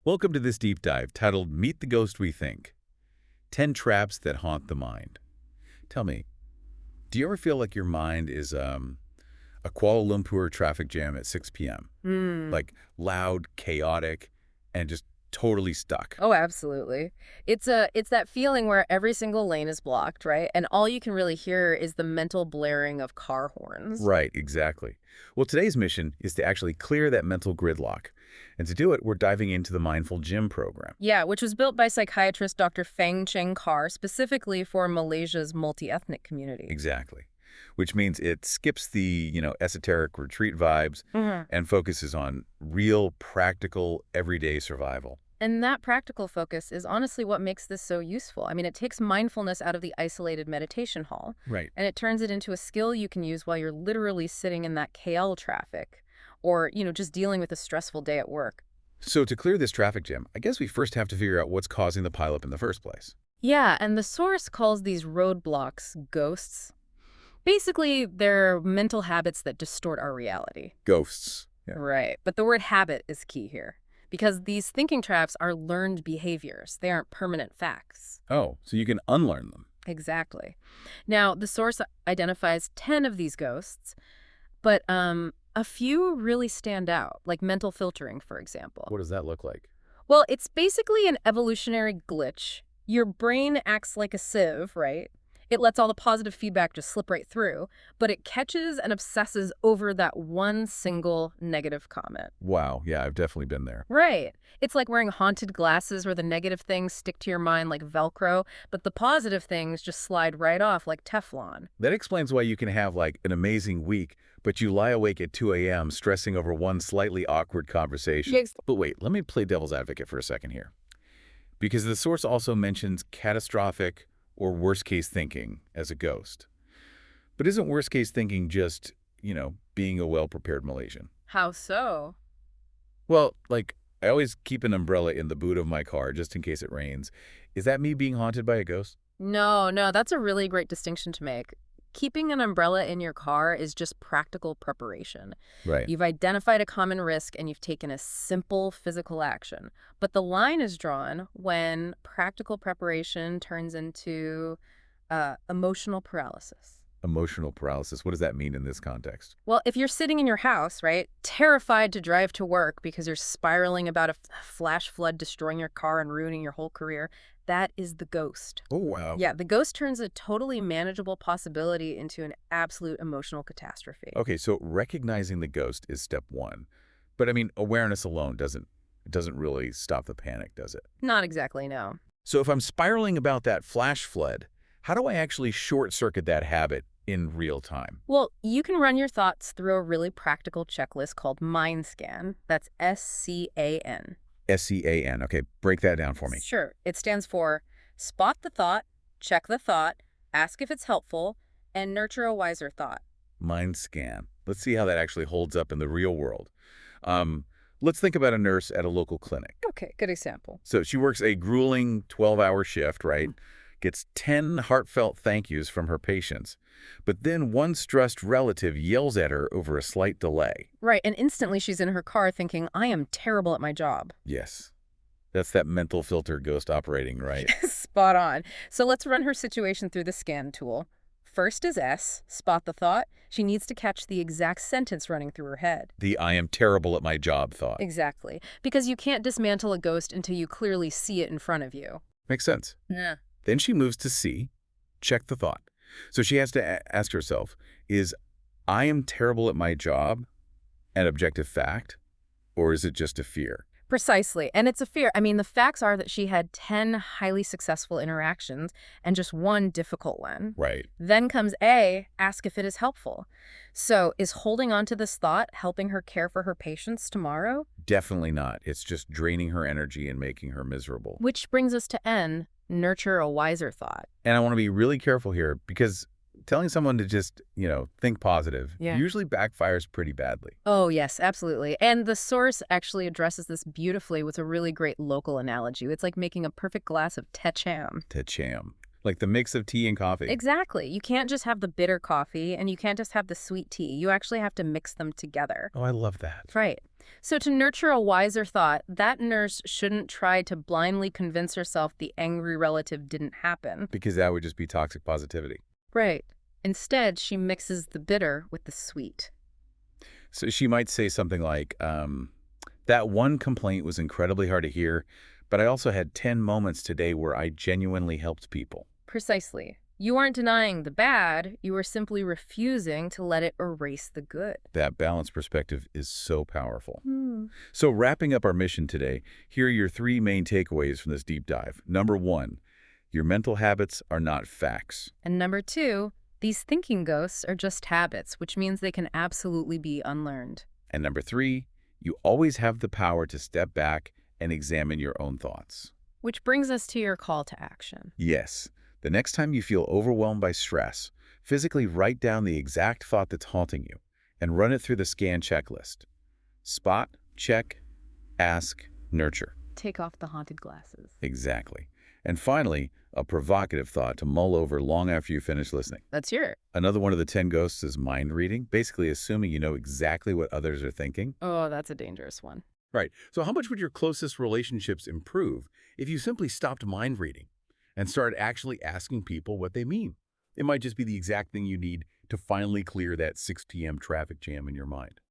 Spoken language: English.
Welcome to this deep dive titled Meet the Ghost We Think, 10 Traps That Haunt the Mind. Tell me, do you ever feel like your mind is a Kuala Lumpur traffic jam at 6 p.m.? Like loud, chaotic, and just totally stuck? Oh, absolutely. It's that feeling where every single lane is blocked, right? And all you can really hear is the mental blaring of car horns. Right, exactly. Well, today's mission is to actually clear that mental gridlock. And to do it, we're diving into the Mindfulgym program. Yeah, which was built by psychiatrist Dr. Phang specifically for Malaysia's multi-ethnic community. Exactly. Which means it skips the, esoteric retreat vibes and focuses on real, practical, everyday survival. And that practical focus is honestly what makes this so useful. I mean, it takes mindfulness out of the isolated meditation hall. Right. And it turns it into a skill you can use while you're literally sitting in that KL traffic or, just dealing with a stressful day at work. So to clear this traffic jam, I guess we first have to figure out what's causing the pileup in the first place. Yeah, and the source calls these roadblocks ghosts. Basically, they're mental habits that distort our reality. Ghosts. Yeah. Right. But the word habit is key here. Because these thinking traps are learned behaviors. They aren't permanent facts. Oh, so you can unlearn them. Exactly. Now, the source identifies 10 of these ghosts, but a few really stand out, like mental filtering, for example. What does that look like? Well, it's basically an evolutionary glitch. Your brain acts like a sieve, right? It lets all the positive feedback just slip right through, but it catches and obsesses over that one single negative comment. Wow, yeah, I've definitely been there. Right. It's like wearing haunted glasses where the negative things stick to your mind like Velcro, but the positive things just slide right off like Teflon. That explains why you can have, an amazing week, but you lie awake at 2 a.m. stressing over one slightly awkward conversation. Yes. But wait, let me play devil's advocate for a second here. Because the source also mentions catastrophic or worst-case thinking as a ghost. But isn't worst-case thinking just, being a well-prepared Malaysian? How so? Well, I always keep an umbrella in the boot of my car just in case it rains. Is that me being haunted by a ghost? No, that's a really great distinction to make. Keeping an umbrella in your car is just practical preparation. Right. You've identified a common risk and you've taken a simple physical action. But the line is drawn when practical preparation turns into emotional paralysis. Emotional paralysis. What does that mean in this context? Well, if you're sitting in your house, right, terrified to drive to work because you're spiraling about a flash flood destroying your car and ruining your whole career, that is the ghost. Oh, wow. Yeah, the ghost turns a totally manageable possibility into an absolute emotional catastrophe. Okay, so recognizing the ghost is step one. But awareness alone doesn't really stop the panic, does it? Not exactly, no. So if I'm spiraling about that flash flood, how do I actually short-circuit that habit in real time? Well, you can run your thoughts through a really practical checklist called Mind-S.C.A.N. That's S-C-A-N. S-C-A-N. Okay, break that down for me. Sure. It stands for spot the thought, check the thought, ask if it's helpful, and nurture a wiser thought. Mind-S.C.A.N. Let's see how that actually holds up in the real world. Let's think about a nurse at a local clinic. Okay, good example. So she works a grueling 12-hour shift, right? Gets 10 heartfelt thank yous from her patients. But then one stressed relative yells at her over a slight delay. Right, and instantly she's in her car thinking, I am terrible at my job. Yes. That's that mental filter ghost operating, right? Spot on. So let's run her situation through the scan tool. First is S, spot the thought. She needs to catch the exact sentence running through her head. The I am terrible at my job thought. Exactly. Because you can't dismantle a ghost until you clearly see it in front of you. Makes sense. Yeah. Then she moves to C, check the thought. So she has to ask herself, is I am terrible at my job an objective fact, or is it just a fear? Precisely. And it's a fear. The facts are that she had 10 highly successful interactions and just one difficult one. Right. Then comes A, ask if it is helpful. So is holding on to this thought helping her care for her patients tomorrow? Definitely not. It's just draining her energy and making her miserable. Which brings us to N, nurture a wiser thought. And I want to be really careful here because telling someone to just, think positive usually backfires pretty badly. Oh, yes, absolutely. And the source actually addresses this beautifully with a really great local analogy. It's like making a perfect glass of Cham. Cham. Like the mix of tea and coffee. Exactly. You can't just have the bitter coffee and you can't just have the sweet tea. You actually have to mix them together. Oh, I love that. Right. So to nurture a wiser thought, that nurse shouldn't try to blindly convince herself the angry relative didn't happen. Because that would just be toxic positivity. Right. Instead, she mixes the bitter with the sweet. So she might say something like, that one complaint was incredibly hard to hear, but I also had 10 moments today where I genuinely helped people. Precisely. You aren't denying the bad, you are simply refusing to let it erase the good. That balanced perspective is so powerful. Hmm. So wrapping up our mission today, here are your 3 main takeaways from this deep dive. Number 1, your mental habits are not facts. And number 2, these thinking ghosts are just habits, which means they can absolutely be unlearned. And number 3, you always have the power to step back and examine your own thoughts. Which brings us to your call to action. Yes, the next time you feel overwhelmed by stress, physically write down the exact thought that's haunting you and run it through the SCAN checklist. Spot, check, ask, nurture. Take off the haunted glasses. Exactly. And finally, a provocative thought to mull over long after you finish listening. Let's hear it. Another one of the 10 ghosts is mind reading, basically assuming you know exactly what others are thinking. Oh, that's a dangerous one. Right. So how much would your closest relationships improve if you simply stopped mind reading and started actually asking people what they mean? It might just be the exact thing you need to finally clear that 6 p.m. traffic jam in your mind.